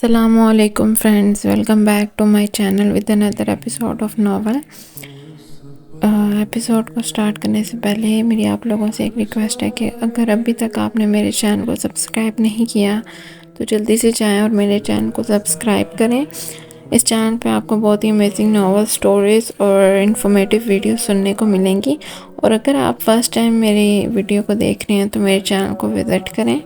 السلام علیکم friends, welcome back to my channel with another episode of novel. Episode کو start کرنے سے پہلے میری آپ لوگوں سے ایک ریکویسٹ ہے کہ اگر ابھی تک آپ نے میرے چینل کو سبسکرائب نہیں کیا تو جلدی سے جائیں اور میرے چینل کو سبسکرائب کریں۔ اس چینل پہ آپ کو بہت ہی امیزنگ ناول سٹوریز اور انفارمیٹیو ویڈیوز سننے کو ملیں گی، اور اگر آپ فرسٹ ٹائم میری ویڈیو کو دیکھ رہے ہیں تو میرے چینل کو وزٹ کریں۔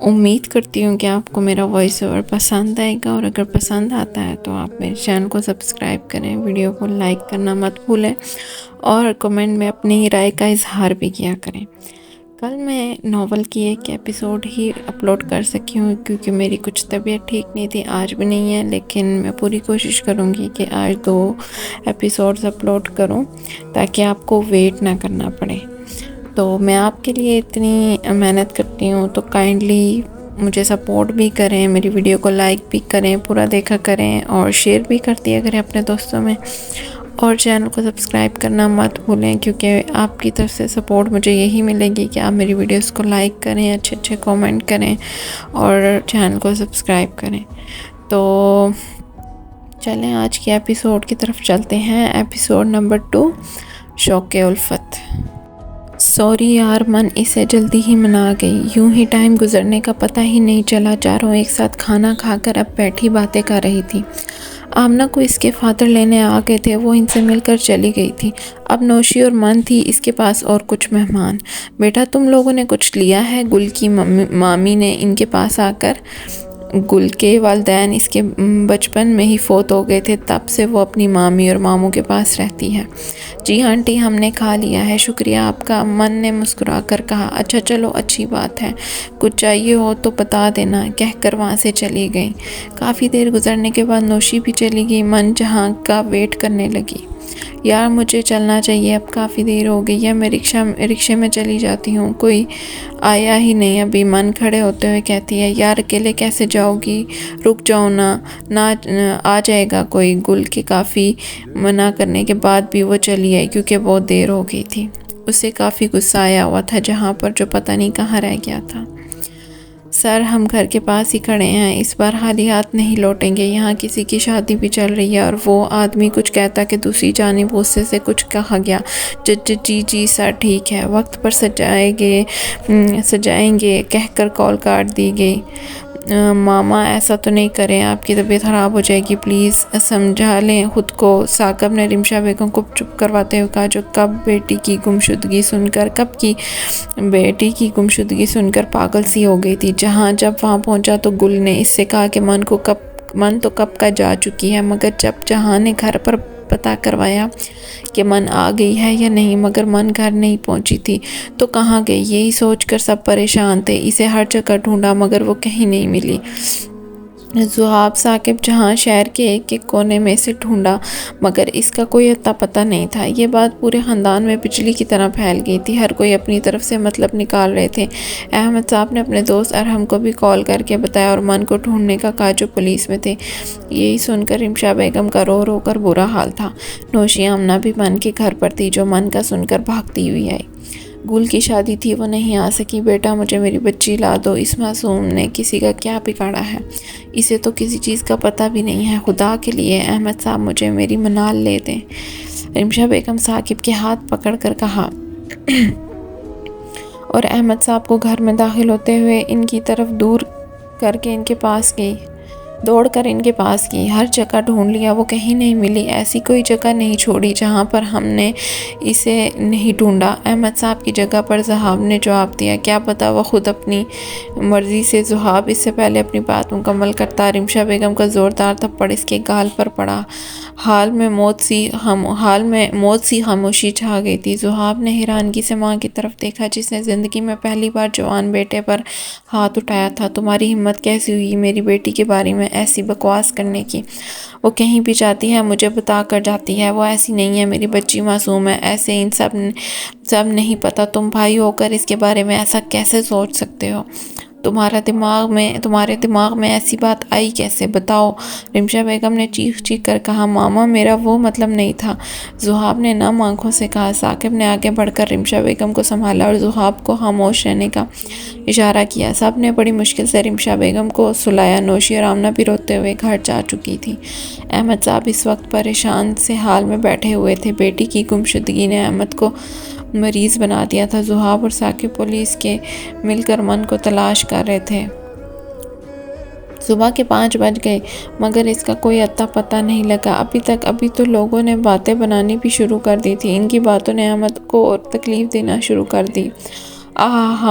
امید کرتی ہوں کہ آپ کو میرا وائس اوور پسند آئے گا، اور اگر پسند آتا ہے تو آپ میرے چینل کو سبسکرائب کریں، ویڈیو کو لائک کرنا مت بھولیں اور کمنٹ میں اپنی رائے کا اظہار بھی کیا کریں۔ کل میں ناول کی ایک ایپیسوڈ ہی اپلوڈ کر سکی ہوں کیونکہ میری کچھ طبیعت ٹھیک نہیں تھی، آج بھی نہیں ہے، لیکن میں پوری کوشش کروں گی کہ آج 2 ایپیسوڈز اپلوڈ کروں تاکہ آپ کو ویٹ نہ کرنا پڑے۔ تو میں آپ کے لیے اتنی محنت کرتی ہوں تو کائنڈلی مجھے سپورٹ بھی کریں، میری ویڈیو کو لائک بھی کریں، پورا دیکھا کریں اور شیئر بھی کر دیا کریں اپنے دوستوں میں، اور چینل کو سبسکرائب کرنا مت بھولیں کیونکہ آپ کی طرف سے سپورٹ مجھے یہی ملے گی کہ آپ میری ویڈیوز کو لائک کریں، اچھے اچھے کومنٹ کریں اور چینل کو سبسکرائب کریں۔ تو چلیں آج کے ایپیسوڈ کی طرف چلتے ہیں۔ ایپیسوڈ نمبر 2، شوق الفت۔ سوری یار، من اسے جلدی ہی منا گئی، یوں ہی ٹائم گزرنے کا پتہ ہی نہیں چلا۔ چاروں ایک ساتھ کھانا کھا کر اب بیٹھی باتیں کر رہی تھی۔ آمنہ کو اس کے فادر لینے آ گئے تھے، وہ ان سے مل کر چلی گئی تھی۔ اب نوشی اور من تھی اس کے پاس اور کچھ مہمان۔ بیٹا تم لوگوں نے کچھ لیا ہے؟ گل کی مامی نے ان کے پاس آ کر، گل کے والدین اس کے بچپن میں ہی فوت ہو گئے تھے، تب سے وہ اپنی مامی اور ماموں کے پاس رہتی ہے۔ جی آنٹی، ہم نے کھا لیا ہے، شکریہ آپ کا، من نے مسکرا کر کہا۔ اچھا چلو، اچھی بات ہے، کچھ چاہیے ہو تو بتا دینا، کہہ کر وہاں سے چلی گئی۔ کافی دیر گزرنے کے بعد نوشی بھی چلی گئی۔ من جہاں کا ویٹ کرنے لگی۔ یار مجھے چلنا چاہیے، اب کافی دیر ہو گئی ہے، میں رکشے میں چلی جاتی ہوں، کوئی آیا ہی نہیں ابھی۔ من کھڑے ہوتے ہوئے کہتی ہے، یار اکیلے کیسے جاؤ گی، رک جاؤ نہ آ جائے گا کوئی۔ گل کے کافی منع کرنے کے بعد بھی وہ چلی آئی کیونکہ بہت دیر ہو گئی تھی۔ اسے کافی غصہ آیا ہوا تھا جہاں پر جو پتہ نہیں کہاں رہ گیا تھا۔ سر ہم گھر کے پاس ہی کھڑے ہیں، اس بار خالی ہاتھ نہیں لوٹیں گے، یہاں کسی کی شادی بھی چل رہی ہے۔ اور وہ آدمی کچھ کہتا کہ دوسری جانب غصے سے کچھ کہا گیا۔ جی سر ٹھیک ہے، وقت پر سجائیں گے کہہ کر کال کاٹ دی گئی۔ ماما ایسا تو نہیں کریں، آپ کی طبیعت خراب ہو جائے گی، پلیز سمجھا لیں خود کو۔ ثاقب نے رمشا بیگم کو چپ کرواتے ہوئے کہا، جو بیٹی کی گمشدگی سن کر پاگل سی ہو گئی تھی۔ جب وہاں پہنچا تو گل نے اس سے کہا کہ من تو کب کا جا چکی ہے، مگر جب جہاں نے گھر پر پتہ کروایا کہ من آ گئی ہے یا نہیں، مگر من گھر نہیں پہنچی تھی تو کہاں گئی، یہی سوچ کر سب پریشان تھے۔ اسے ہر جگہ ڈھونڈا مگر وہ کہیں نہیں ملی۔ ذوحاب ثاقب جہاں شہر کے ایک کونے میں سے ڈھونڈا مگر اس کا کوئی اتا پتہ نہیں تھا۔ یہ بات پورے خاندان میں بجلی کی طرح پھیل گئی تھی، ہر کوئی اپنی طرف سے مطلب نکال رہے تھے۔ احمد صاحب نے اپنے دوست ارحم کو بھی کال کر کے بتایا اور من کو ڈھونڈنے کا کہا جو پولیس میں تھے۔ یہی سن کر رمشا بیگم کا رو رو کر برا حال تھا۔ نوشی آمنہ بھی من کے گھر پر تھی جو من کا سن کر بھاگتی ہوئی آئی۔ گل کی شادی تھی، وہ نہیں آ سکی۔ بیٹا مجھے میری بچی لا دو، اس معصوم نے کسی کا کیا بگاڑا ہے، اسے تو کسی چیز کا پتہ بھی نہیں ہے، خدا کے لیے احمد صاحب مجھے میری منال لے دیں۔ رمشا بیگم ثاقب کے ہاتھ پکڑ کر کہا اور احمد صاحب کو گھر میں داخل ہوتے ہوئے ان کی طرف دوڑ کر ان کے پاس گئی۔ ہر جگہ ڈھونڈ لیا، وہ کہیں نہیں ملی، ایسی کوئی جگہ نہیں چھوڑی جہاں پر ہم نے اسے نہیں ڈھونڈا۔ احمد صاحب کی جگہ پر ذوحاب نے جواب دیا، کیا پتہ وہ خود اپنی مرضی سے۔ ذوحاب اس سے پہلے اپنی بات مکمل کرتا، رمشا بیگم کا زوردار تھپڑ اس کے گال پر پڑا۔ حال میں موت سی خاموشی چھا گئی تھی۔ ذوحاب نے حیرانگی سے ماں کی طرف دیکھا جس نے زندگی میں پہلی بار جوان بیٹے پر ہاتھ اٹھایا تھا۔ تمہاری ہمت کیسی ہوئی میری بیٹی کے بارے میں ایسی بکواس کرنے کی؟ وہ کہیں بھی جاتی ہے مجھے بتا کر جاتی ہے، وہ ایسی نہیں ہے، میری بچی معصوم ہے۔ ایسے ان سب نہیں پتہ، تم بھائی ہو کر اس کے بارے میں ایسا کیسے سوچ سکتے ہو؟ تمہارے دماغ میں ایسی بات آئی کیسے؟ بتاؤ۔ رمشا بیگم نے چیخ چیخ کر کہا، ماما میرا وہ مطلب نہیں تھا۔ ذوحاب نے نم آنکھوں سے کہا۔ ثاقب نے آگے بڑھ کر رمشا بیگم کو سنبھالا اور ذوحاب کو خاموش رہنے کا اشارہ کیا۔ سب نے بڑی مشکل سے رمشا بیگم کو سلایا۔ نوشی اور آمنہ بھی روتے ہوئے گھر جا چکی تھی۔ احمد صاحب اس وقت پریشان سے حال میں بیٹھے ہوئے تھے۔ بیٹی کی گمشدگی نے احمد کو مریض بنا دیا تھا۔ ذوحاب اور ثاقب پولیس کے مل کر من کو تلاش کر رہے تھے۔ صبح کے 5 بج گئے مگر اس کا کوئی اتا پتہ نہیں لگا ابھی تو لوگوں نے باتیں بنانی بھی شروع کر دی تھی۔ ان کی باتوں نے احمد کو اور تکلیف دینا شروع کر دی۔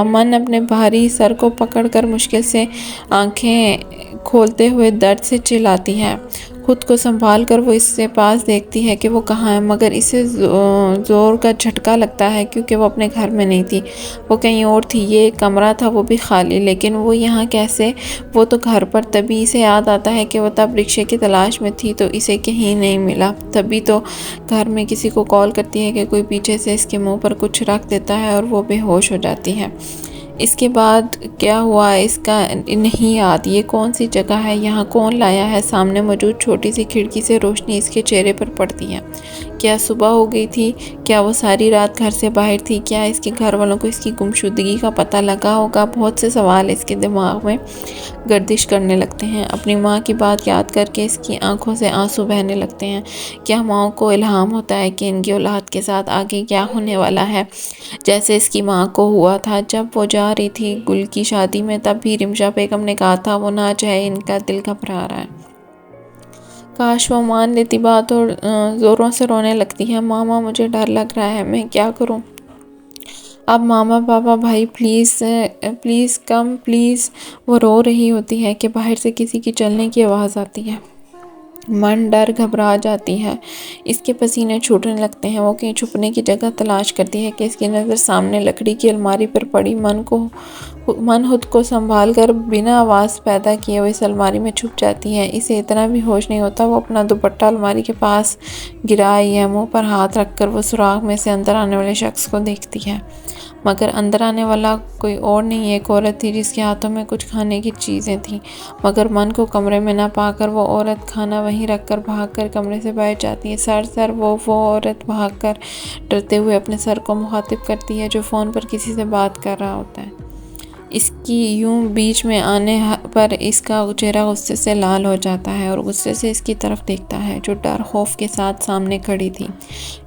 من اپنے بھاری سر کو پکڑ کر مشکل سے آنکھیں کھولتے ہوئے درد سے چلاتی ہے۔ خود کو سنبھال کر وہ اس سے پاس دیکھتی ہے کہ وہ کہاں ہے، مگر اسے زور کا جھٹکا لگتا ہے کیونکہ وہ اپنے گھر میں نہیں تھی، وہ کہیں اور تھی۔ یہ ایک کمرہ تھا، وہ بھی خالی، لیکن وہ یہاں کیسے؟ وہ تو گھر پر۔ تبھی اسے یاد آتا ہے کہ وہ تب رکشے کی تلاش میں تھی تو اسے کہیں نہیں ملا۔ تبھی تو گھر میں کسی کو کال کرتی ہے کہ کوئی پیچھے سے اس کے منہ پر کچھ رکھ دیتا ہے اور وہ بے ہوش ہو جاتی ہے۔ اس کے بعد کیا ہوا اس کا نہیں یاد۔ یہ کون سی جگہ ہے؟ یہاں کون لایا ہے؟ سامنے موجود چھوٹی سی کھڑکی سے روشنی اس کے چہرے پر پڑتی ہے۔ کیا صبح ہو گئی تھی؟ کیا وہ ساری رات گھر سے باہر تھی؟ کیا اس کے گھر والوں کو اس کی گمشدگی کا پتہ لگا ہوگا؟ بہت سے سوال اس کے دماغ میں گردش کرنے لگتے ہیں۔ اپنی ماں کی بات یاد کر کے اس کی آنکھوں سے آنسو بہنے لگتے ہیں۔ کیا ماں کو الہام ہوتا ہے کہ ان کی اولاد کے ساتھ آگے کیا ہونے والا ہے، جیسے اس کی ماں کو ہوا تھا جب وہ جا رہی تھی گل کی شادی میں؟ تب بھی رمشا بیگم نے کہا تھا وہ نہ چاہے، ان کا دل گھبرا رہا ہے۔ کاش وہ مان لیتی بات اور زوروں سے رونے لگتی ہے۔ ماما مجھے ڈر لگ رہا ہے، میں کیا کروں؟ اب ماما، پاپا، بھائی، پلیز کم پلیز۔ وہ رو رہی ہوتی ہے کہ باہر سے کسی کی چلنے کی آواز آتی ہے۔ من ڈر گھبرا جاتی ہے، اس کے پسینے چھوٹنے لگتے ہیں۔ وہ کہیں چھپنے کی جگہ تلاش کرتی ہے کہ اس کی نظر سامنے لکڑی کی الماری پر پڑی من خود کو سنبھال کر بنا آواز پیدا کیے وہ اس الماری میں چھپ جاتی ہے۔ اسے اتنا بھی ہوش نہیں ہوتا۔ وہ اپنا دوپٹہ الماری کے پاس گرا آئی ہے۔ منہ پر ہاتھ رکھ کر وہ سوراخ میں سے اندر آنے والے شخص کو دیکھتی ہے، مگر اندر آنے والا کوئی اور نہیں، ایک عورت تھی جس کے ہاتھوں میں کچھ کھانے کی چیزیں تھیں۔ مگر من کو کمرے میں نہ پا کر وہ عورت کھانا وہیں رکھ کر بھاگ کر کمرے سے باہر جاتی ہے۔ سر وہ عورت بھاگ کر ڈرتے ہوئے اپنے سر کو مخاطب کرتی ہے جو فون پر کسی سے بات کر رہا ہوتا ہے۔ اس کی یوں بیچ میں آنے پر اس کا چہرہ غصے سے لال ہو جاتا ہے اور غصے سے اس کی طرف دیکھتا ہے جو ڈر خوف کے ساتھ سامنے کھڑی تھی۔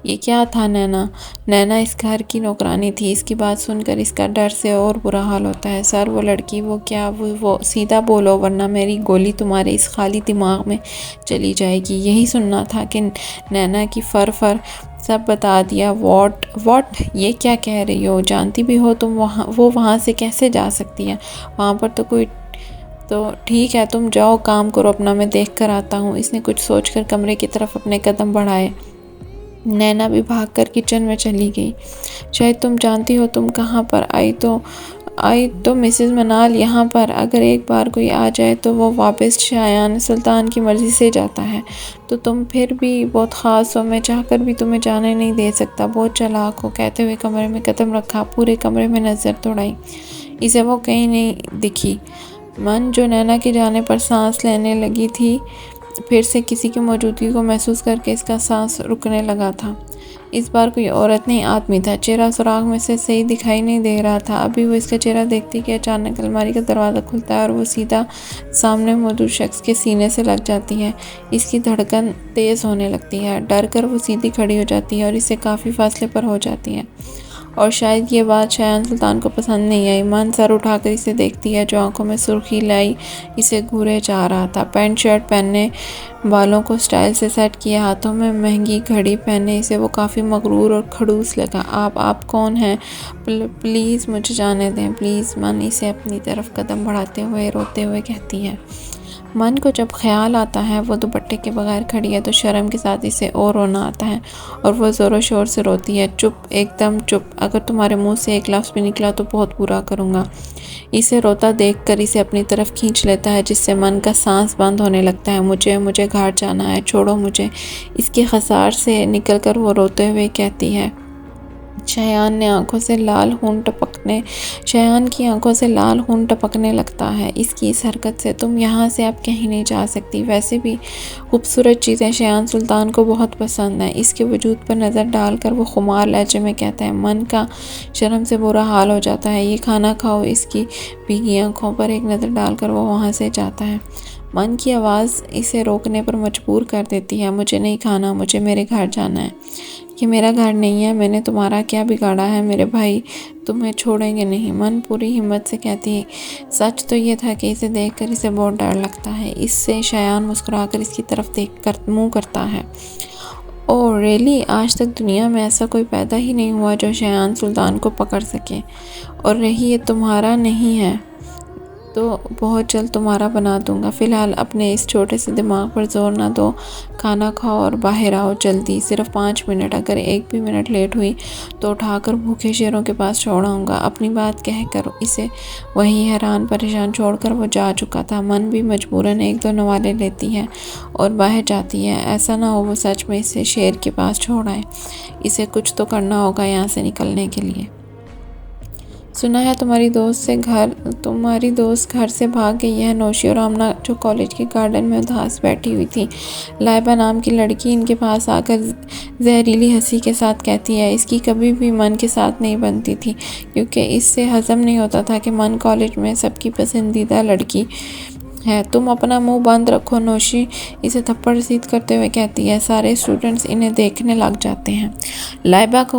یہ کیا تھا؟ نینا اس گھر کی نوکرانی تھی۔ اس کی بات سن کر اس کا ڈر سے اور برا حال ہوتا ہے۔ سر وہ لڑکی، وہ کیا؟ وہ سیدھا بولو ورنہ میری گولی تمہارے اس خالی دماغ میں چلی جائے گی۔ یہی سننا تھا کہ نینا کی فر سب بتا دیا۔ واٹ؟ یہ کیا کہہ رہی ہو؟ جانتی بھی ہو تم وہ وہاں سے کیسے جا سکتی ہے؟ وہاں پر تو ٹھیک ہے، تم جاؤ کام کرو اپنا، میں دیکھ کر آتا ہوں۔ اس نے کچھ سوچ کر کمرے کی طرف اپنے قدم بڑھائے۔ نینا بھی بھاگ کر کچن میں چلی گئی۔ شاید تم جانتی ہو تم کہاں پر آئی تو مسز منال یہاں پر۔ اگر ایک بار کوئی آ جائے تو وہ واپس شایان سلطان کی مرضی سے جاتا ہے، تو تم پھر بھی بہت خاص ہو، میں چاہ کر بھی تمہیں جانے نہیں دے سکتا، بہت چالاک ہو۔ کہتے ہوئے کمرے میں قدم رکھا، پورے کمرے میں نظر دوڑائی، اسے وہ کہیں نہیں دکھی۔ من جو نینا کے جانے پر سانس لینے لگی تھی، پھر سے کسی کی موجودگی کو محسوس کر کے اس کا سانس رکنے لگا تھا۔ اس بار کوئی عورت نہیں، آدمی تھا۔ چہرہ سراغ میں سے صحیح دکھائی نہیں دے رہا تھا۔ ابھی وہ اس کا چہرہ دیکھتی کہ اچانک الماری کا دروازہ کھلتا ہے اور وہ سیدھا سامنے موجود شخص کے سینے سے لگ جاتی ہے۔ اس کی دھڑکن تیز ہونے لگتی ہے۔ ڈر کر وہ سیدھی کھڑی ہو جاتی ہے اور اس سے کافی فاصلے پر ہو جاتی ہے، اور شاید یہ بات شایان سلطان کو پسند نہیں آئی۔ من سر اٹھا کر اسے دیکھتی ہے جو آنکھوں میں سرخی لائی اسے گھورے جا رہا تھا۔ پینٹ شرٹ پہنے، بالوں کو سٹائل سے سیٹ کیے، ہاتھوں میں مہنگی گھڑی پہنے اسے وہ کافی مغرور اور کھڑوس لگا۔ آپ کون ہیں؟ پلیز مجھے جانے دیں، پلیز۔ من اسے اپنی طرف قدم بڑھاتے ہوئے روتے ہوئے کہتی ہے۔ من کو جب خیال آتا ہے وہ دوپٹے کے بغیر کھڑی ہے تو شرم کے ساتھ اسے اور رونا آتا ہے اور وہ زور و شور سے روتی ہے۔ چپ، ایک دم چپ، اگر تمہارے منہ سے ایک لفظ بھی نکلا تو بہت برا کروں گا۔ اسے روتا دیکھ کر اسے اپنی طرف کھینچ لیتا ہے جس سے من کا سانس بند ہونے لگتا ہے۔ مجھے گھاٹ جانا ہے، چھوڑو مجھے۔ اس کے خسار سے نکل کر وہ روتے ہوئے کہتی ہے، شایان کی آنکھوں سے لال خون ٹپکنے لگتا ہے۔ اس کی اس حرکت سے تم یہاں سے اب کہیں نہیں جا سکتی۔ ویسے بھی خوبصورت چیزیں شایان سلطان کو بہت پسند ہیں۔ اس کے وجود پر نظر ڈال کر وہ خمار لہجے میں کہتا ہے۔ من کا شرم سے برا حال ہو جاتا ہے۔ یہ کھانا کھاؤ۔ اس کی بھیگی آنکھوں پر ایک نظر ڈال کر وہ وہاں سے جاتا ہے۔ من کی آواز اسے روکنے پر مجبور کر دیتی ہے۔ مجھے نہیں کھانا، مجھے میرے گھر جانا ہے۔ یہ میرا گھر نہیں ہے۔ میں نے تمہارا کیا بگاڑا ہے؟ میرے بھائی تمہیں چھوڑیں گے نہیں۔ من پوری ہمت سے کہتی ہے۔ سچ تو یہ تھا کہ اسے دیکھ کر اسے بہت ڈر لگتا ہے۔ اس سے شایان مسکرا کر اس کی طرف دیکھ کر منہ کرتا ہے۔ اوہ ریئلی، آج تک دنیا میں ایسا کوئی پیدا ہی نہیں ہوا جو شایان سلطان کو پکڑ سکے، اور رہی یہ تمہارا نہیں ہے تو بہت جلد تمہارا بنا دوں گا۔ فی الحال اپنے اس چھوٹے سے دماغ پر زور نہ دو۔ کھانا کھاؤ اور باہر آؤ جلدی، صرف 5 منٹ۔ اگر 1 بھی منٹ لیٹ ہوئی تو اٹھا کر بھوکے شیروں کے پاس چھوڑ آؤں گا۔ اپنی بات کہہ کر اسے وہیں حیران پریشان چھوڑ کر وہ جا چکا تھا۔ من بھی مجبوراً 1-2 نوالے لیتی ہے اور باہر جاتی ہے۔ ایسا نہ ہو وہ سچ میں اسے شیر کے پاس چھوڑ آئے۔ اسے کچھ تو کرنا ہوگا یہاں سے نکلنے کے لیے۔ سنا ہے تمہاری دوست گھر سے بھاگ گئی ہے۔ نوشی اور آمنہ جو کالج کے گارڈن میں اداس بیٹھی ہوئی تھی، لائبہ نام کی لڑکی ان کے پاس آ کر زہریلی ہنسی کے ساتھ کہتی ہے۔ اس کی کبھی بھی من کے ساتھ نہیں بنتی تھی، کیونکہ اس سے ہضم نہیں ہوتا تھا کہ من کالج میں سب کی پسندیدہ لڑکی ہے۔ تم اپنا منہ بند رکھو، نوشی اسے تھپڑ رسید کرتے ہوئے کہتی ہے۔ سارے اسٹوڈنٹس انہیں دیکھنے لگ جاتے ہیں۔ لائبہ کا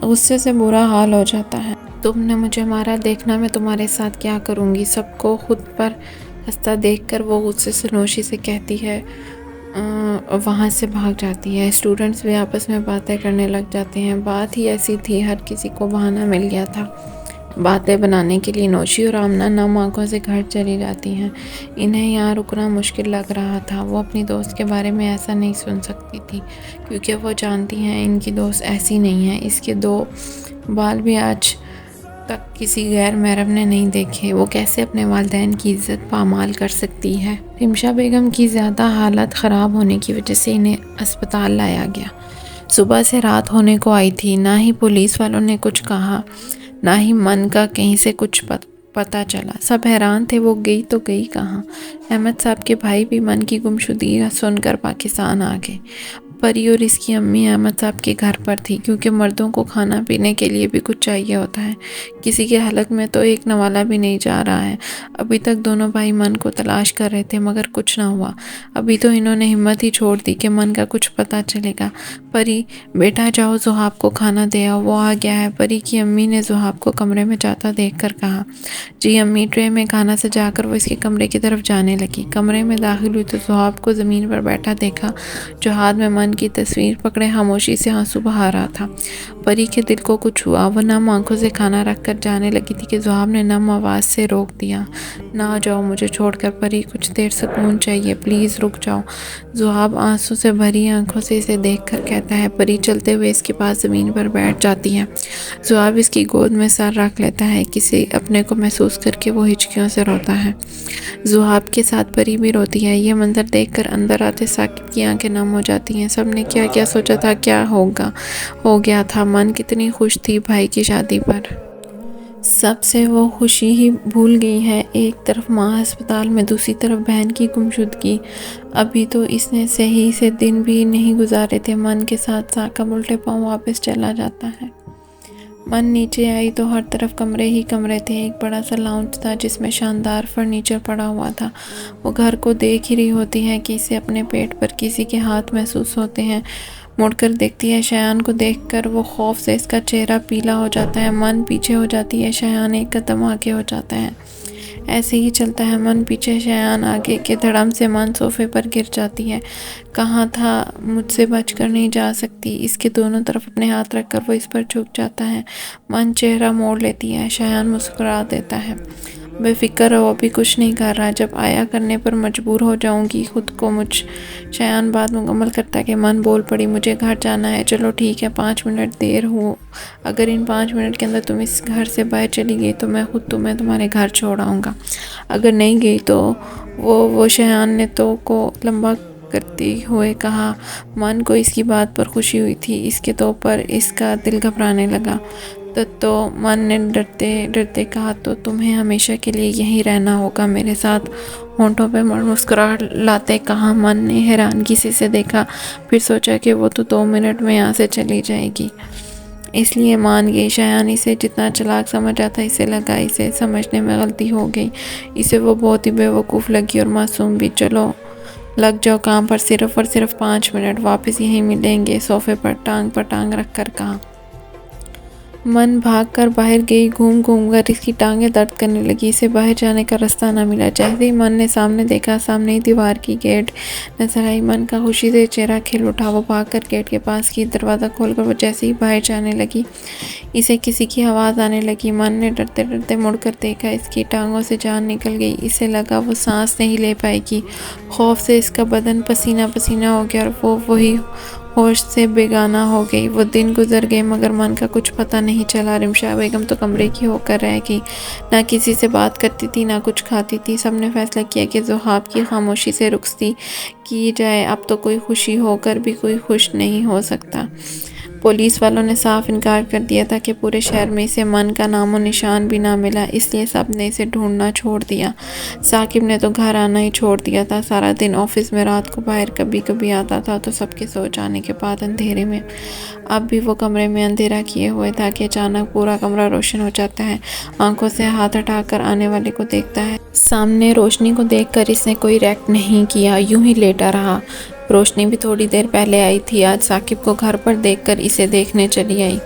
غصے سے برا حال ہو جاتا ہے۔ تم نے مجھے مارا، دیکھنا میں تمہارے ساتھ کیا کروں گی۔ سب کو خود پر ہنستا دیکھ کر وہ غصے سے نوشی سے کہتی ہے، وہاں سے بھاگ جاتی ہے۔ اسٹوڈنٹس بھی آپس میں باتیں کرنے لگ جاتے ہیں۔ بات ہی ایسی تھی، ہر کسی کو بہانہ مل گیا تھا باتیں بنانے کے لیے۔ نوشی اور آمنہ نم آنکھوں سے گھر چلی جاتی ہیں۔ انہیں یہاں رکنا مشکل لگ رہا تھا۔ وہ اپنی دوست کے بارے میں ایسا نہیں سن سکتی تھی، کیونکہ وہ جانتی ہیں ان کی دوست ایسی نہیں ہے۔ اس کے 2 بال بھی آج تک کسی غیر محرم نے نہیں دیکھے۔ وہ کیسے اپنے والدین کی عزت پامال کر سکتی ہے؟ رمشا بیگم کی زیادہ حالت خراب ہونے کی وجہ سے انہیں اسپتال لایا گیا۔ صبح سے رات ہونے کو آئی تھی۔ نہ ہی پولیس والوں نے کچھ کہا، نہ ہی من کا کہیں سے کچھ پتہ چلا۔ سب حیران تھے وہ گئی تو گئی کہاں۔ احمد صاحب کے بھائی بھی من کی گمشدگی سن کر پاکستان آ گئے۔ پری اور اس کی امی احمد صاحب کے گھر پر تھی، کیونکہ مردوں کو کھانا پینے کے لیے بھی کچھ چاہیے ہوتا ہے۔ کسی کے حلق میں تو 1 نوالا بھی نہیں جا رہا ہے۔ ابھی تک دونوں بھائی من کو تلاش کر رہے تھے، مگر کچھ نہ ہوا۔ ابھی تو انہوں نے ہمت ہی چھوڑ دی کہ من کا کچھ پتہ چلے گا۔ پری بیٹا جاؤ زحاب کو کھانا دے آؤ، وہ آ گیا ہے۔ پری کی امی نے زحاب کو کمرے میں جاتا دیکھ کر کہا۔ جی امی۔ ٹرے میں کھانا سجا کر وہ اس کے کمرے کی طرف جانے لگی۔ کمرے میں داخل ہوئی تو زحاب کو زمین پر بیٹھا دیکھا، جو ہاتھ میں من کی تصویر پکڑے خاموشی سے آنسو بہا رہا تھا۔ پری کے دل کو کچھ ہوا۔ وہ نم آنکھوں سے کھانا رکھ کر جانے لگی تھی کہ زحاب نے نم آواز سے روک دیا۔ نہ جاؤ مجھے چھوڑ کر پری، کچھ دیر سکون چاہیے، پلیز رک جاؤ۔ زحاب آنسو سے بھری آنکھوں سے اسے دیکھ کر کہتا ہے۔ پری چلتے ہوئے اس کے پاس زمین پر بیٹھ جاتی ہے۔ زحاب اس کی گود میں سر رکھ لیتا ہے۔ کسی اپنے کو محسوس کر کے وہ ہچکیوں سے روتا ہے۔ زحاب کے ساتھ پری بھی روتی ہے۔ یہ منظر دیکھ کر اندر آتے ساکت کی آنکھیں نم ہو جاتی ہیں۔ سب نے کیا کیا سوچا تھا، کیا ہو گیا تھا۔ من کتنی خوش تھی بھائی کی شادی پر، سب سے وہ خوشی ہی بھول گئی ہے۔ ایک طرف ماں ہسپتال میں، دوسری طرف بہن کی گمشدگی۔ ابھی تو اس نے صحیح سے دن بھی نہیں گزارے تھے۔ من کے ساتھ ساکب الٹے پاؤں واپس چلا جاتا ہے۔ من نیچے آئی تو ہر طرف کمرے ہی کمرے تھے۔ ایک بڑا سا لاؤنج تھا جس میں شاندار فرنیچر پڑا ہوا تھا۔ وہ گھر کو دیکھ ہی رہی ہوتی ہے کہ اسے اپنے پیٹ پر کسی کے ہاتھ محسوس ہوتے ہیں۔ مڑ کر دیکھتی ہے شایان کو، دیکھ کر وہ خوف سے اس کا چہرہ پیلا ہو جاتا ہے۔ من پیچھے ہو جاتی ہے، شایان 1 قدم آگے ہو جاتا ہے۔ ایسے ہی چلتا ہے من پیچھے، شایان آگے کے دھڑم سے من صوفے پر گر جاتی ہے۔ کہاں تھا، مجھ سے بچ کر نہیں جا سکتی۔ اس کے دونوں طرف اپنے ہاتھ رکھ کر وہ اس پر جھک جاتا ہے۔ من چہرہ موڑ لیتی ہے۔ شایان مسکرا دیتا ہے۔ بے فکر رہو، ابھی کچھ نہیں کر رہا، جب آیا کرنے پر مجبور ہو جاؤں گی خود کو شایان بات مکمل کرتا کہ من بول پڑی، مجھے گھر جانا ہے۔ چلو ٹھیک ہے، 5 منٹ دیر ہو، اگر ان 5 منٹ کے اندر تم اس گھر سے باہر چلی گئی تو میں خود تمہیں تمہارے گھر چھوڑ آؤں گا۔ اگر نہیں گئی تو وہ شایان نے تو کو لمبا کرتے ہوئے کہا۔ من کو اس کی بات پر خوشی ہوئی تھی، اس کے طور پر اس کا دل گھبرانے لگا۔ تو من نے ڈرتے ڈرتے کہا، تو تمہیں ہمیشہ کے لیے یہیں رہنا ہوگا میرے ساتھ؟ ہونٹوں پہ مسکراہٹ لاتے کہا۔ من نے حیرانگی سے اسے دیکھا، پھر سوچا کہ وہ تو 2 منٹ میں یہاں سے چلی جائے گی، اس لیے مان گئی۔ شایان اسے جتنا چلاک سمجھا تھا، اسے لگا اسے سمجھنے میں غلطی ہو گئی، اسے وہ بہت ہی بے وقوف لگی اور معصوم بھی۔ چلو لگ جاؤ کام پر، صرف اور صرف 5 منٹ، واپس یہیں ملیں گے، صوفے پر ٹانگ رکھ کر کہا۔ من بھاگ کر باہر گئی، گھوم کر اس کی ٹانگیں درد کرنے لگی، اسے باہر جانے کا راستہ نہ ملا۔ جیسے ہی من نے سامنے دیکھا، سامنے ہی دیوار کی گیٹ نظر آئی۔ من کا خوشی سے چہرہ کھل اٹھا، وہ بھاگ کر گیٹ کے پاس کی، دروازہ کھول کر وہ جیسے ہی باہر جانے لگی، اسے کسی کی آواز آنے لگی۔ من نے ڈرتے ڈرتے مڑ کر دیکھا، اس کی ٹانگوں سے جان نکل گئی، اسے لگا وہ سانس نہیں لے پائے گی۔ خوف سے اس کا بدن پسینہ پسینہ ہو گیا اور وہ وہی ہوش سے بیگانہ ہو گئی۔ وہ دن گزر گئے مگر من کا کچھ پتہ نہیں چلا۔ رمشا بیگم تو کمرے کی ہو کر رہ گئی، نہ کسی سے بات کرتی تھی، نہ کچھ کھاتی تھی۔ سب نے فیصلہ کیا کہ ذوحاب کی خاموشی سے رخصتی کی جائے، اب تو کوئی خوشی ہو کر بھی کوئی خوش نہیں ہو سکتا۔ پولیس والوں نے صاف انکار کر دیا تھا کہ پورے شہر میں اسے من کا نام و نشان بھی نہ ملا، اس لیے سب نے اسے ڈھونڈنا چھوڑ دیا۔ ثاقب نے تو گھر آنا ہی چھوڑ دیا تھا، سارا دن آفس میں، رات کو باہر کبھی کبھی آتا تھا تو سب کے سو جانے کے بعد اندھیرے میں۔ اب بھی وہ کمرے میں اندھیرا کیے ہوئے تھا کہ اچانک پورا کمرہ روشن ہو جاتا ہے، آنکھوں سے ہاتھ ہٹا کر آنے والے کو دیکھتا ہے۔ سامنے روشنی کو دیکھ کر اس نے کوئی ریئیکٹ نہیں کیا، یوں ہی لیٹا رہا۔ روشنی بھی تھوڑی دیر پہلے آئی تھی، آج ثاقب کو گھر پر دیکھ کر اسے دیکھنے چلی آئی،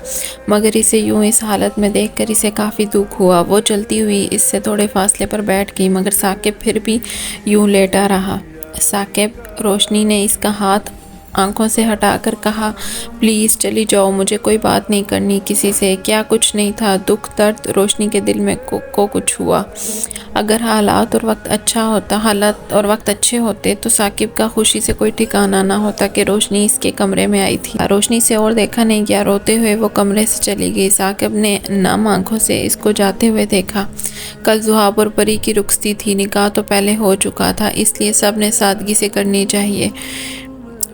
مگر اسے یوں اس حالت میں دیکھ کر اسے کافی دکھ ہوا۔ وہ چلتی ہوئی اس سے تھوڑے فاصلے پر بیٹھ گئی، مگر ثاقب پھر بھی یوں لیٹا رہا۔ ثاقب، روشنی نے اس کا ہاتھ آنکھوں سے ہٹا کر کہا، پلیز چلی جاؤ، مجھے کوئی بات نہیں کرنی کسی سے۔ کیا کچھ نہیں تھا، دکھ درد روشنی کے دل میں کو کچھ ہوا۔ اگر حالات اور وقت اچھے ہوتے تو ثاقب کا خوشی سے کوئی ٹھکانہ نہ ہوتا کہ روشنی اس کے کمرے میں آئی تھی۔ روشنی سے اور دیکھا نہیں گیا، روتے ہوئے وہ کمرے سے چلی گئی۔ ثاقب نے نم آنکھوں سے اس کو جاتے ہوئے دیکھا۔ کل ذوحاب اور پری کی رخصتی تھی، نکاح تو پہلے ہو چکا تھا، اس لیے سب نے سادگی سے کرنی چاہیے۔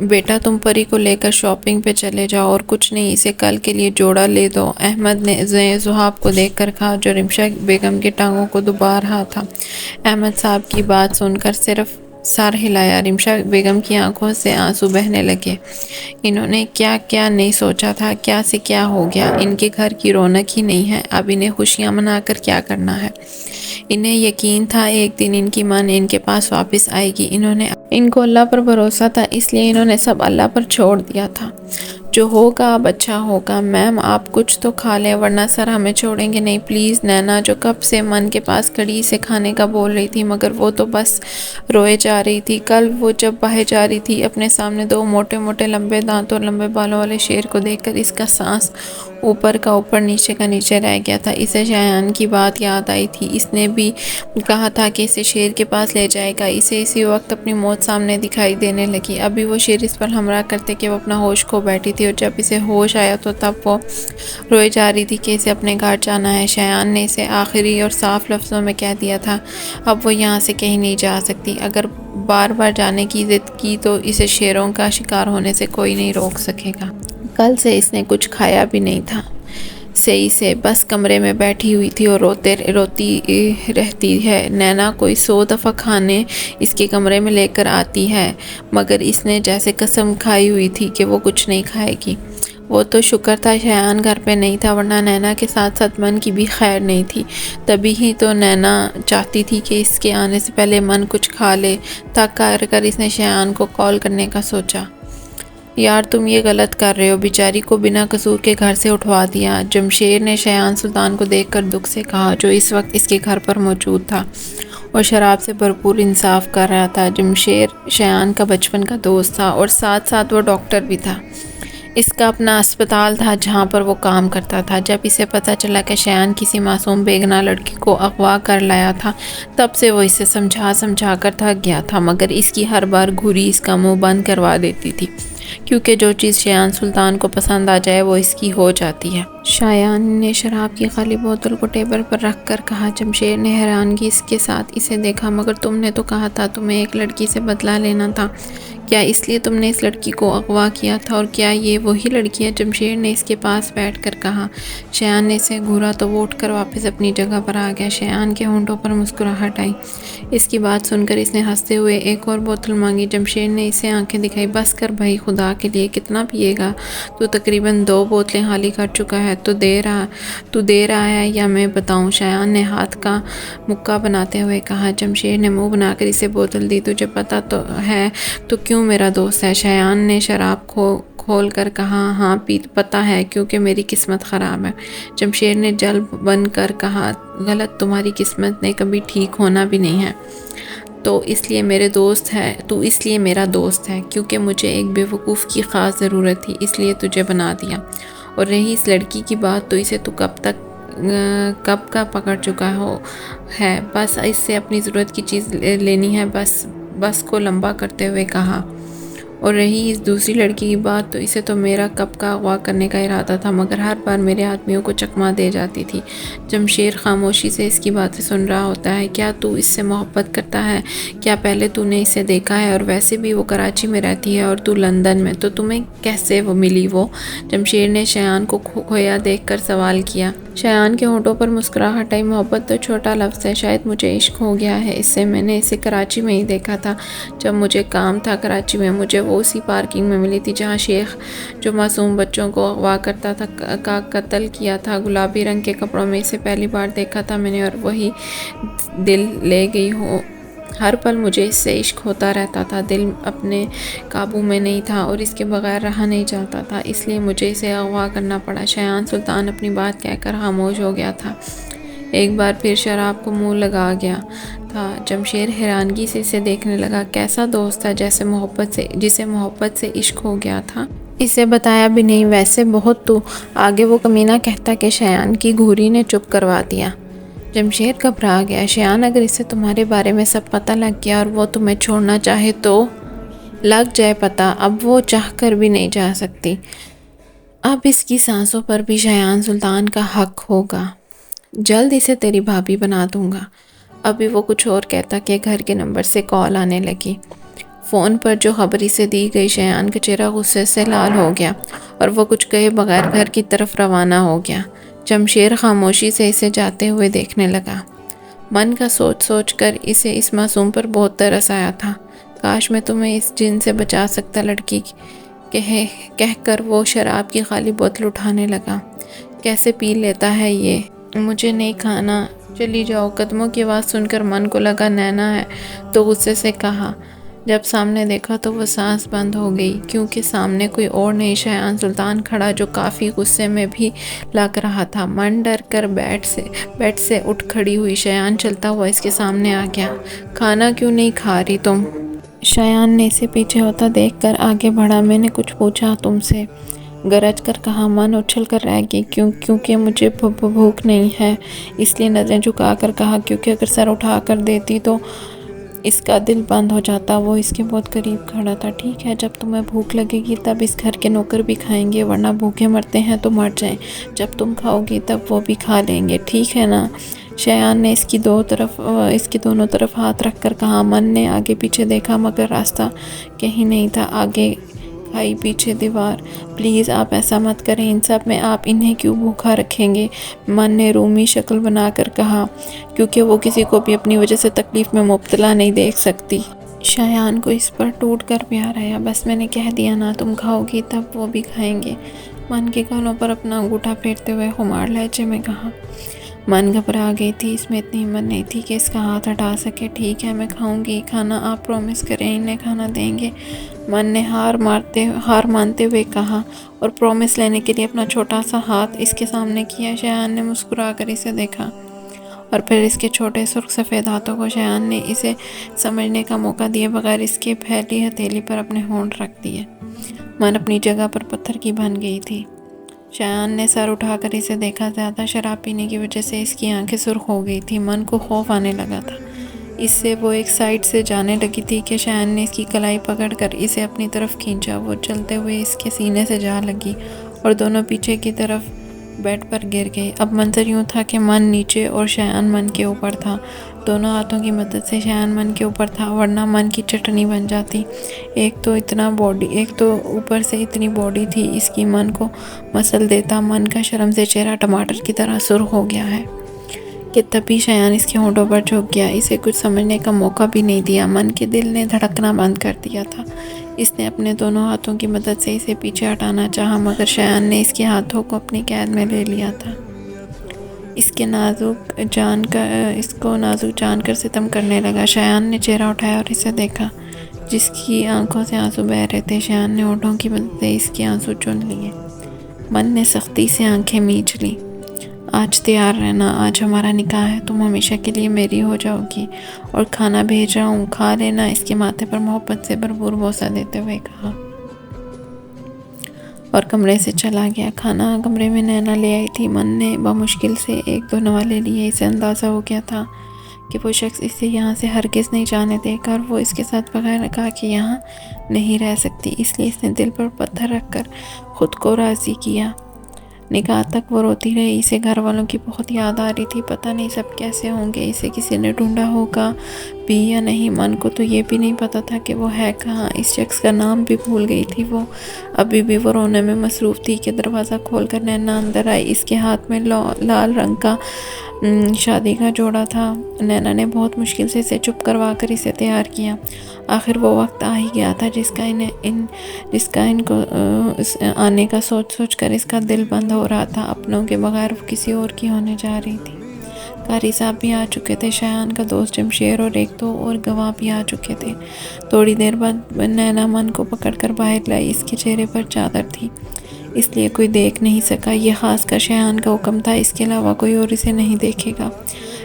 بیٹا تم پری کو لے کر شاپنگ پہ چلے جاؤ، اور کچھ نہیں، اسے کل کے لیے جوڑا لے دو، احمد نے ذوحاب کو دیکھ کر کہا، جو رمشا بیگم کی ٹانگوں کو دبا رہا تھا۔ احمد صاحب کی بات سن کر صرف سر ہلایا۔ رمشا بیگم کی آنکھوں سے آنسو بہنے لگے۔ انہوں نے کیا کیا نہیں سوچا تھا، کیا سے کیا ہو گیا، ان کے گھر کی رونق ہی نہیں ہے، اب انہیں خوشیاں منا کر کیا کرنا ہے۔ انہیں یقین تھا ایک دن ان کی من ان کے پاس واپس آئے گی، ان کو اللہ پر بھروسہ تھا، اس لیے انہوں نے سب اللہ پر چھوڑ دیا تھا۔ جو ہوگا اب اچھا ہوگا۔ میم آپ کچھ تو کھا لیں ورنہ سر ہمیں چھوڑیں گے نہیں پلیز۔ نینا جو کب سے من کے پاس کھڑی اسے کھانے کا بول رہی تھی، مگر وہ تو بس روئے جا رہی تھی۔ کل وہ جب باہر جا رہی تھی، اپنے سامنے 2 موٹے موٹے لمبے دانتوں اور لمبے بالوں والے شیر کو دیکھ کر اس کا سانس اوپر کا اوپر نیچے کا نیچے رہ گیا تھا۔ اسے شایان کی بات یاد آئی تھی، اس نے بھی کہا تھا کہ اسے شیر کے پاس لے جائے گا۔ اسے اسی وقت اپنی موت سامنے دکھائی دینے لگی۔ ابھی وہ شیر اس پر حملہ کرتے کہ وہ اپنا ہوش کھو بیٹھی تھی، اور جب اسے ہوش آیا تو تب وہ روئے جا رہی تھی کہ اسے اپنے گھر جانا ہے۔ شایان نے اسے آخری اور صاف لفظوں میں کہہ دیا تھا، اب وہ یہاں سے کہیں نہیں جا سکتی، اگر بار بار جانے کی ضد کی تو اسے شیروں کا شکار ہونے سے کوئی نہیں روک سکے گا۔ کل سے اس نے کچھ کھایا بھی نہیں تھا صحیح سے، بس کمرے میں بیٹھی ہوئی تھی اور روتی رہتی ہے۔ نینا کوئی 100 دفعہ کھانے اس کے کمرے میں لے کر آتی ہے، مگر اس نے جیسے قسم کھائی ہوئی تھی کہ وہ کچھ نہیں کھائے گی۔ وہ تو شکر تھا شایان گھر پہ نہیں تھا، ورنہ نینا کے ساتھ ساتھ من کی بھی خیر نہیں تھی۔ تبھی ہی تو نینا چاہتی تھی کہ اس کے آنے سے پہلے من کچھ کھا لے۔ تھک کر اس نے شایان کو کال کرنے کا سوچا۔ یار تم یہ غلط کر رہے ہو، بیچاری کو بنا قصور کے گھر سے اٹھوا دیا، جمشید نے شایان سلطان کو دیکھ کر دکھ سے کہا، جو اس وقت اس کے گھر پر موجود تھا اور شراب سے بھرپور انصاف کر رہا تھا۔ جمشید شایان کا بچپن کا دوست تھا اور ساتھ ساتھ وہ ڈاکٹر بھی تھا۔ اس کا اپنا اسپتال تھا جہاں پر وہ کام کرتا تھا۔ جب اسے پتہ چلا کہ شایان کسی معصوم بیگناہ لڑکی کو اغوا کر لایا تھا، تب سے وہ اسے سمجھا کر تھک گیا تھا، مگر اس کی ہر بار گھوری اس کا منہ بند کروا دیتی تھی۔ کیونکہ جو چیز شایان سلطان کو پسند آ جائے وہ اس کی ہو جاتی ہے۔ شایان نے شراب کی خالی بوتل کو ٹیبل پر رکھ کر کہا۔ جمشید نے حیرانگی کے ساتھ اسے دیکھا۔ مگر تم نے تو کہا تھا تمہیں ایک لڑکی سے بدلہ لینا تھا، کیا اس لیے تم نے اس لڑکی کو اغوا کیا تھا؟ اور کیا یہ وہی لڑکی ہے؟ جمشید نے اس کے پاس بیٹھ کر کہا۔ شایان نے اسے گھورا تو وہ اٹھ کر واپس اپنی جگہ پر آ گیا۔ شایان کے ہونٹوں پر مسکراہٹ آئی۔ اس کی بات سن کر اس نے ہنستے ہوئے ایک اور بوتل مانگی۔ جمشید نے اسے آنکھیں دکھائی۔ بس کر بھائی، خدا کے لیے کتنا پیے گا؟ تو تقریباً 2 بوتلیں خالی کر چکا ہے۔ تو دے رہا ہے یا میں بتاؤں؟ شایان نے ہاتھ کا مکہ بناتے ہوئے کہا۔ جمشید نے منہ بنا کر اسے بوتل دی۔ تجھے پتا تو ہے تو کیوں میرا دوست ہے؟ شایان نے شراب کھول کر کہا۔ ہاں پتا ہے، کیونکہ میری قسمت خراب ہے۔ جمشید نے جل بن کر کہا۔ غلط، تمہاری قسمت نے کبھی ٹھیک ہونا بھی نہیں ہے۔ تو اس لیے میرا دوست ہے، کیونکہ مجھے ایک بے وقوف کی خاص ضرورت تھی، اس لیے تجھے بنا دیا۔ اور رہی اس لڑکی کی بات، تو اسے تو کب کا پکڑ چکا ہے، بس اس سے اپنی ضرورت کی چیز لینی ہے، بس کو لمبا کرتے ہوئے کہا۔ اور رہی اس دوسری لڑکی کی بات، تو اسے تو میرا کب کا اغوا کرنے کا ارادہ تھا، مگر ہر بار میرے آدمیوں کو چکما دے جاتی تھی۔ جمشید خاموشی سے اس کی باتیں سن رہا ہوتا ہے۔ کیا تو اس سے محبت کرتا ہے؟ کیا پہلے تو نے اسے دیکھا ہے؟ اور ویسے بھی وہ کراچی میں رہتی ہے اور تو لندن میں، تو تمہیں کیسے ملی وہ؟ جمشید نے شایان کو کھویا دیکھ کر سوال کیا۔ شایان کے ہونٹوں پر مسکراہٹ آئی۔ محبت تو چھوٹا لفظ ہے، شاید مجھے عشق ہو گیا ہے اس سے۔ میں نے اسے کراچی میں ہی دیکھا تھا، جب مجھے کام تھا کراچی میں۔ مجھے وہ اسی پارکنگ میں ملی تھی جہاں شیخ جو معصوم بچوں کو اغوا کرتا تھا کا قتل کیا تھا۔ گلابی رنگ کے کپڑوں میں اسے پہلی بار دیکھا تھا میں نے، اور وہی دل لے گئی ہوں۔ ہر پل مجھے اس سے عشق ہوتا رہتا تھا، دل اپنے قابو میں نہیں تھا اور اس کے بغیر رہا نہیں جاتا تھا، اس لیے مجھے اسے اغوا کرنا پڑا۔ شایان سلطان اپنی بات کہہ کر خاموش ہو گیا تھا، ایک بار پھر شراب کو منہ لگا گیا تھا۔ جمشید حیرانگی سے اسے دیکھنے لگا۔ کیسا دوست تھا جسے محبت سے عشق ہو گیا تھا؟ اسے بتایا بھی نہیں؟ ویسے بہت تو آگے وہ کمینہ کہتا کہ شایان کی گھوری نے چپ کروا دیا۔ جمشید گھبرا گیا۔ شایان، اگر اسے تمہارے بارے میں سب پتہ لگ گیا اور وہ تمہیں چھوڑنا چاہے تو؟ لگ جائے پتہ، اب وہ چاہ کر بھی نہیں جا سکتی۔ اب اس کی سانسوں پر بھی شایان سلطان کا حق ہوگا۔ جلد اسے تیری بھابھی بنا دوں گا۔ ابھی وہ کچھ اور کہتا کہ گھر کے نمبر سے کال آنے لگی۔ فون پر جو خبر اسے دی گئی، شایان کا چہرہ غصے سے لال ہو گیا اور وہ کچھ کہے بغیر گھر کی طرف روانہ ہو گیا۔ جمشید خاموشی سے اسے جاتے ہوئے دیکھنے لگا۔ من کا سوچ کر اسے اس معصوم پر بہت ترس آیا تھا۔ کاش میں تمہیں اس جن سے بچا سکتا، لڑکی کہہ کر وہ شراب کی خالی بوتل اٹھانے لگا۔ کیسے پی لیتا ہے یہ؟ مجھے نہیں کھانا، چلی جاؤ۔ قدموں کی آواز سن کر من کو لگا نینا ہے، تو غصے سے کہا۔ جب سامنے دیکھا تو وہ سانس بند ہو گئی، کیونکہ سامنے کوئی اور نہیں، شایان سلطان کھڑا، جو کافی غصے میں بھی لگ رہا تھا۔ من ڈر کر بیڈ سے اٹھ کھڑی ہوئی۔ شایان چلتا ہوا اس کے سامنے آ گیا۔ کھانا کیوں نہیں کھا رہی تم؟ شایان نے اسے پیچھے ہوتا دیکھ کر آگے بڑھا۔ میں نے کچھ پوچھا تم سے؟ گرج کر کہا۔ من اچھل کر رہ گئی۔ کیونکہ مجھے بھوک نہیں ہے، اس لیے نظریں جھکا کر کہا۔ کیونکہ اگر سر اٹھا کر دیتی تو اس کا دل بند ہو جاتا۔ وہ اس کے بہت قریب کھڑا تھا۔ ٹھیک ہے، جب تمہیں بھوک لگے گی تب اس گھر کے نوکر بھی کھائیں گے، ورنہ بھوکے مرتے ہیں تو مر جائیں۔ جب تم کھاؤ گی تب وہ بھی کھا لیں گے، ٹھیک ہے نا؟ شایان نے اس کی دونوں طرف ہاتھ رکھ کر کہا۔ من نے آگے پیچھے دیکھا، مگر راستہ کہیں نہیں تھا۔ آگے کھائی، پیچھے دیوار۔ پلیز آپ ایسا مت کریں، ان سب میں آپ انہیں کیوں بھوکا رکھیں گے؟ من نے رومی شکل بنا کر کہا۔ کیونکہ وہ کسی کو بھی اپنی وجہ سے تکلیف میں مبتلا نہیں دیکھ سکتی۔ شایان کو اس پر ٹوٹ کر پیار آیا۔ بس میں نے کہہ دیا نا، تم کھاؤ گی تب وہ بھی کھائیں گے، من کے گالوں پر اپنا انگوٹھا پھیرتے ہوئے خمار لہجے میں کہا۔ من گھبرا گئی تھی، اس میں اتنی ہمت نہیں تھی کہ اس کا ہاتھ ہٹا سکے۔ ٹھیک ہے، میں کھاؤں گی کھانا، آپ پرومس کریں انہیں کھانا دیں گے؟ من نے ہار مانتے ہوئے کہا، اور پرومس لینے کے لیے اپنا چھوٹا سا ہاتھ اس کے سامنے کیا۔ شایان نے مسکرا کر اسے دیکھا، اور پھر اس کے چھوٹے سرخ سفید ہاتھوں کو شایان نے اسے سمجھنے کا موقع دیے بغیر اس کے پھیلی ہتھیلی پر اپنے ہونٹ رکھ دیے۔ من اپنی جگہ پر پتھر کی بن گئی تھی۔ شایان نے سر اٹھا کر اسے دیکھا۔ زیادہ شراب پینے کی وجہ سے اس کی آنکھیں سرخ ہو گئی تھی۔ من کو خوف آنے لگا تھا اس سے وہ ایک سائڈ سے جانے لگی تھی کہ شایان نے اس کی کلائی پکڑ کر اسے اپنی طرف کھینچا۔ وہ چلتے ہوئے اس کے سینے سے جا لگی اور دونوں پیچھے کی طرف بیڈ پر گر گئے۔ اب منظر یوں تھا کہ من نیچے اور شایان من کے اوپر تھا۔ دونوں ہاتھوں کی مدد سے شایان من کے اوپر تھا، ورنہ من کی چٹنی بن جاتی۔ ایک تو اوپر سے اتنی باڈی تھی اس کی، من کو مسل دیتا۔ من کا شرم سے چہرہ ٹماٹر کی طرح سرخ ہو گیا ہے کہ تبھی شایان اس کے ہونٹوں پر جھک گیا۔ اسے کچھ سمجھنے کا موقع بھی نہیں دیا۔ من کے دل نے دھڑکنا بند کر دیا تھا۔ اس نے اپنے دونوں ہاتھوں کی مدد سے اسے پیچھے ہٹانا چاہا، مگر شایان نے اس کے ہاتھوں کو اپنی قید میں لے لیا تھا۔ اس کو نازک جان کر ستم کرنے لگا۔ شایان نے چہرہ اٹھایا اور اسے دیکھا، جس کی آنکھوں سے آنسو بہہ رہے تھے۔ شایان نے ہونٹوں کی مدد سے اس کے آنسو چن لیے۔ من نے سختی سے آنکھیں میچ لی۔ آج تیار رہنا، آج ہمارا نکاح ہے، تم ہمیشہ کے لیے میری ہو جاؤ گی، اور کھانا بھیج رہا ہوں، کھا لینا، اس کے ماتھے پر محبت سے بھرپور بوسہ دیتے ہوئے کہا، اور کمرے سے چلا گیا۔ کھانا کمرے میں نینا لے آئی تھی۔ من نے بمشکل سے ایک دو نوالے لیے۔ اسے اندازہ ہو گیا تھا کہ وہ شخص اسے یہاں سے ہرگز نہیں جانے دے گا، اور وہ اس کے ساتھ بغیر نکاح کے یہاں نہیں رہ سکتی۔ اس لیے اس نے دل پر پتھر رکھ کر خود کو راضی کیا۔ نکاح تک وہ روتی رہی۔ اسے گھر والوں کی بہت یاد آ رہی تھی۔ پتہ نہیں سب کیسے ہوں گے، اسے کسی نے ڈھونڈا ہوگا بھی یا نہیں۔ من کو تو یہ بھی نہیں پتا تھا کہ وہ ہے کہاں۔ اس شخص کا نام بھی بھول گئی تھی وہ۔ ابھی بھی وہ رونے میں مصروف تھی کہ دروازہ کھول کر نینا اندر آئی۔ اس کے ہاتھ میں لال رنگ کا شادی کا جوڑا تھا۔ نینا نے بہت مشکل سے اسے چپ کروا کر اسے تیار کیا۔ آخر وہ وقت آ ہی گیا تھا جس کا ان کو آنے کا سوچ کر اس کا دل بند ہو رہا تھا۔ اپنوں کے بغیر وہ کسی اور کی ہونے جا رہی تھی۔ قاری صاحب بھی آ چکے تھے، شایان کا دوست جمشید اور ایک دو اور گواہ بھی آ چکے تھے۔ تھوڑی دیر بعد نینا من کو پکڑ کر باہر لائی۔ اس کے چہرے پر چادر تھی، اس لیے کوئی دیکھ نہیں سکا۔ یہ خاص کر شایان کا حکم تھا، اس کے علاوہ کوئی اور اسے نہیں دیکھے گا۔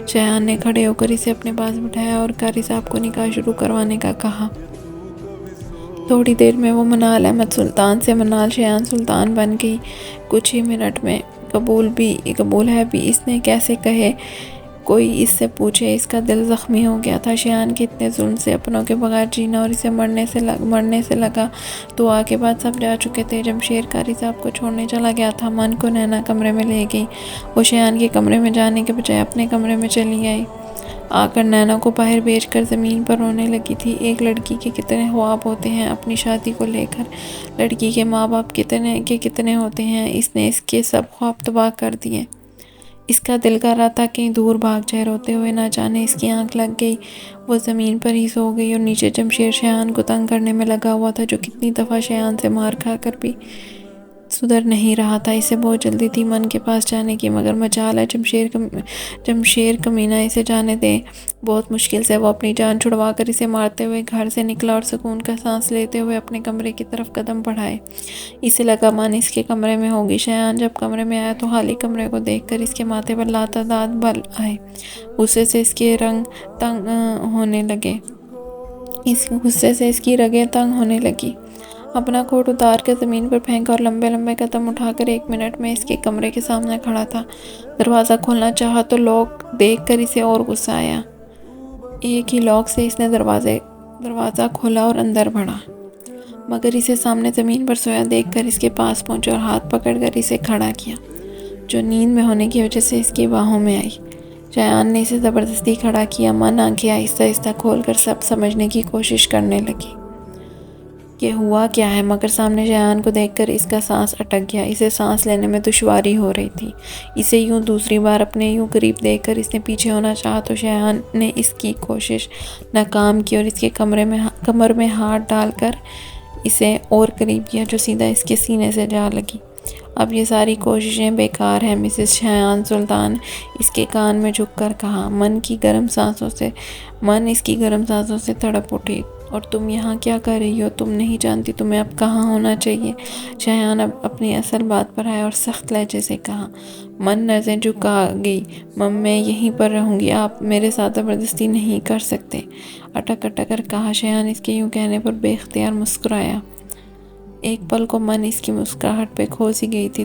شایان نے کھڑے ہو کر اسے اپنے پاس بٹھایا اور قاری صاحب کو نکاح شروع کروانے کا کہا۔ تھوڑی دیر میں وہ منال احمد سلطان سے منال شایان سلطان بن گئی۔ کچھ ہی منٹ میں قبول ہے بھی، اس نے کیسے کہے؟ کوئی اس سے پوچھے؟ اس کا دل زخمی ہو گیا تھا شایان کے اتنے ظلم سے، اپنوں کے بغیر جینا، اور اسے مرنے سے لگا۔ دعا کے بعد سب جا چکے تھے۔ جمشید قاری صاحب کو چھوڑنے چلا گیا تھا۔ من کو نینا کمرے میں لے گئی۔ وہ شایان کے کمرے میں جانے کے بجائے اپنے کمرے میں چلی آئی۔ آ کر نینا کو باہر بھیج کر زمین پر رونے لگی تھی۔ ایک لڑکی کے کتنے خواب ہوتے ہیں اپنی شادی کو لے کر، لڑکی کے ماں باپ کتنے ہوتے ہیں، اس نے اس کے سب خواب تباہ کر دیے۔ اس کا دل کر رہا تھا کہیں دور بھاگ جائے، روتے ہوئے نہ جانے اس کی آنکھ لگ گئی۔ وہ زمین پر ہی سو گئی، اور نیچے جمشید شایان کو تنگ کرنے میں لگا ہوا تھا، جو کتنی دفعہ شایان سے مار کھا کر بھی سدھر نہیں رہا تھا۔ اسے بہت جلدی تھی من کے پاس جانے کی، مگر مجال ہے جمشید کمینہ اسے جانے دے۔ بہت مشکل سے وہ اپنی جان چھڑوا کر اسے مارتے ہوئے گھر سے نکلا اور سکون کا سانس لیتے ہوئے اپنے کمرے کی طرف قدم بڑھائے۔ اسے لگا من اس کے کمرے میں ہوگی۔ شایان جب کمرے میں آیا تو خالی کمرے کو دیکھ کر اس کے ماتھے پر لاتعداد بل آئے۔ غصے سے اس کی رگیں تنگ ہونے لگی۔ اپنا کوٹ اتار کر زمین پر پھینکا اور لمبے لمبے قدم اٹھا کر 1 منٹ میں اس کے کمرے کے سامنے کھڑا تھا۔ دروازہ کھولنا چاہا تو لاک دیکھ کر اسے اور غصہ آیا۔ ایک ہی لاک سے اس نے دروازہ کھولا اور اندر بڑھا، مگر اسے سامنے زمین پر سویا دیکھ کر اس کے پاس پہنچا اور ہاتھ پکڑ کر اسے کھڑا کیا، جو نیند میں ہونے کی وجہ سے اس کی باہوں میں آئی۔ شایان نے اسے زبردستی کھڑا کیا۔ من آنکھیں آہستہ آہستہ کھول کر سب سمجھنے کی کوشش کرنے لگی کہ ہوا کیا ہے، مگر سامنے شایان کو دیکھ کر اس کا سانس اٹک گیا۔ اسے سانس لینے میں دشواری ہو رہی تھی۔ اسے یوں دوسری بار اپنے یوں قریب دیکھ کر اس نے پیچھے ہونا چاہا تو شایان نے اس کی کوشش ناکام کی اور اس کے کمر میں ہاتھ ڈال کر اسے اور قریب کیا، جو سیدھا اس کے سینے سے جا لگی۔ اب یہ ساری کوششیں بیکار ہیں، مسز شایان سلطان، اس کے کان میں جھک کر کہا۔ من اس کی گرم سانسوں سے تڑپ اٹھی۔ اور تم یہاں کیا کر رہی ہو؟ تم نہیں جانتی تمہیں اب کہاں ہونا چاہیے؟ شایان اب اپنی اصل بات پر آیا اور سخت لہجے سے کہا۔ من نظریں جھکا گئی۔ میں یہیں پر رہوں گی، آپ میرے ساتھ زبردستی نہیں کر سکتے، اٹک کر کہا۔ شایان اس کے یوں کہنے پر بے اختیار مسکرایا۔ ایک پل کو من اس کی مسکراہٹ پہ کھو سی گئی تھی۔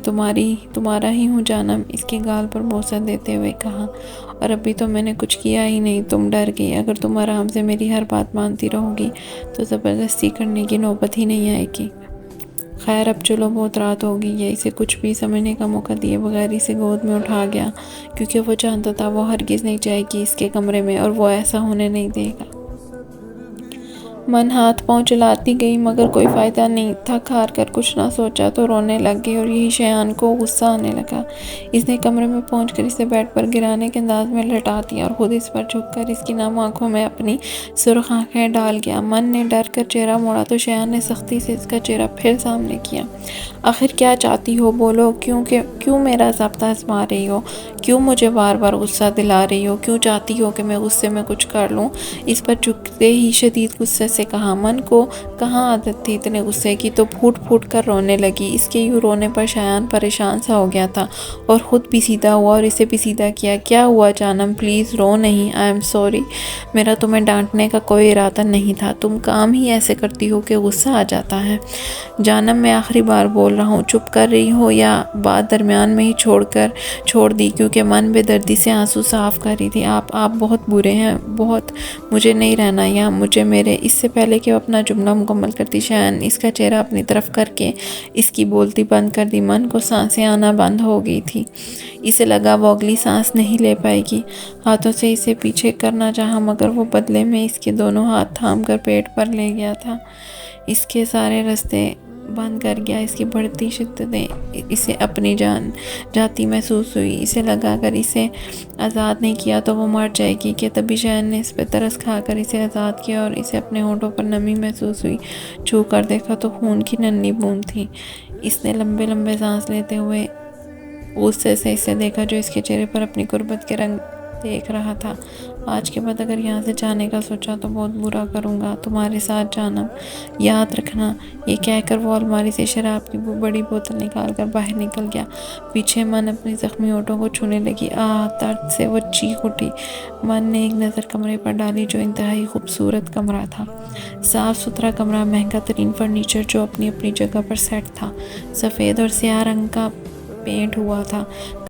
تمہارا ہی ہوں جانم، اس کے گال پر بوسہ دیتے ہوئے کہا۔ اور ابھی تو میں نے کچھ کیا ہی نہیں، تم ڈر گئی۔ اگر تم آرام سے میری ہر بات مانتی رہو گی تو زبردستی کرنے کی نوبت ہی نہیں آئے گی۔ خیر اب چلو، بہت رات ہوگی۔ یہ اسے کچھ بھی سمجھنے کا موقع دیے بغیر اسے گود میں اٹھا گیا، کیونکہ وہ جانتا تھا وہ ہرگز نہیں جائے گی اس کے کمرے میں، اور وہ ایسا ہونے نہیں دے گا۔ من ہاتھ پاؤں چلاتی گئی مگر کوئی فائدہ نہیں۔ تھک ہار کر کچھ نہ سوچا تو رونے لگ گئی، اور یہی شایان کو غصہ آنے لگا۔ اس نے کمرے میں پہنچ کر اسے بیڈ پر گرانے کے انداز میں لٹا دیا اور خود اس پر جھک کر اس کی نم آنکھوں میں اپنی سرخ آنکھیں ڈال گیا۔ من نے ڈر کر چہرہ موڑا تو شایان نے سختی سے اس کا چہرہ پھر سامنے کیا۔ آخر کیا چاہتی ہو؟ بولو، کیوں میرا ضابطہ آزما رہی ہو؟ کیوں مجھے بار بار غصہ دلا رہی ہو؟ کیوں چاہتی ہو کہ میں غصے میں کچھ کر لوں؟ اس پر جھکتے ہی شدید غصے سے کہا۔ من کو کہاں عادت تھی اتنے غصے کی، تو پھوٹ پھوٹ کر رونے لگی۔ اس کے یوں رونے پر شایان پریشان سا ہو گیا تھا اور خود پیچیدہ ہوا اور اسے پیچیدہ کیا۔ کیا ہوا جانم؟ پلیز رو نہیں۔ آئی ایم سوری، میرا تمہیں ڈانٹنے کا کوئی ارادہ نہیں تھا، تم کام ہی ایسے کرتی ہو کہ غصہ آ جاتا ہے۔ جانم میں آخری بار بول رہا ہوں، چپ کر رہی ہو یا بات درمیان میں ہی چھوڑ دی؟ کیونکہ من بے دردی سے آنسو صاف کر رہی تھی۔ آپ بہت برے ہیں، بہت۔ مجھے نہیں رہنا یہاں، مجھے میرے۔ اس سے پہلے کہ وہ اپنا جملہ مکمل کرتی، شایان اس کا چہرہ اپنی طرف کر کے اس کی بولتی بند کر دی۔ من کو سانسیں آنا بند ہو گئی تھی، اسے لگا وہ اگلی سانس نہیں لے پائے گی۔ ہاتھوں سے اسے پیچھے کرنا چاہا مگر وہ بدلے میں اس کے دونوں ہاتھ تھام کر پیٹ پر لے گیا تھا، اس کے سارے راستے بند کر گیا۔ اس کی بڑھتی شدتیں اسے اپنی جان جاتی محسوس ہوئی۔ اسے لگا اگر اسے آزاد نہیں کیا تو وہ مر جائے گی کہ تبھی شایان نے اس پہ ترس کھا کر اسے آزاد کیا اور اسے اپنے ہونٹوں پر نمی محسوس ہوئی۔ چھو کر دیکھا تو خون کی ننھی بوند تھی۔ اس نے لمبے لمبے سانس لیتے ہوئے غصے سے اسے دیکھا جو اس کے چہرے پر اپنی غربت کے رنگ دیکھ رہا تھا۔ آج کے بعد اگر یہاں سے جانے کا سوچا تو بہت برا کروں گا تمہارے ساتھ جانم، یاد رکھنا۔ یہ کہہ کر وہ الماری سے شراب کی بڑی بوتل نکال کر باہر نکل گیا۔ پیچھے من اپنی زخمی ہونٹوں کو چھونے لگی۔ درد سے وہ چیخ اٹھی۔ من نے ایک نظر کمرے پر ڈالی جو انتہائی خوبصورت کمرہ تھا، صاف ستھرا کمرہ، مہنگا ترین فرنیچر جو اپنی اپنی جگہ پر سیٹ تھا، سفید اور سیاہ رنگ کا پینٹ ہوا تھا۔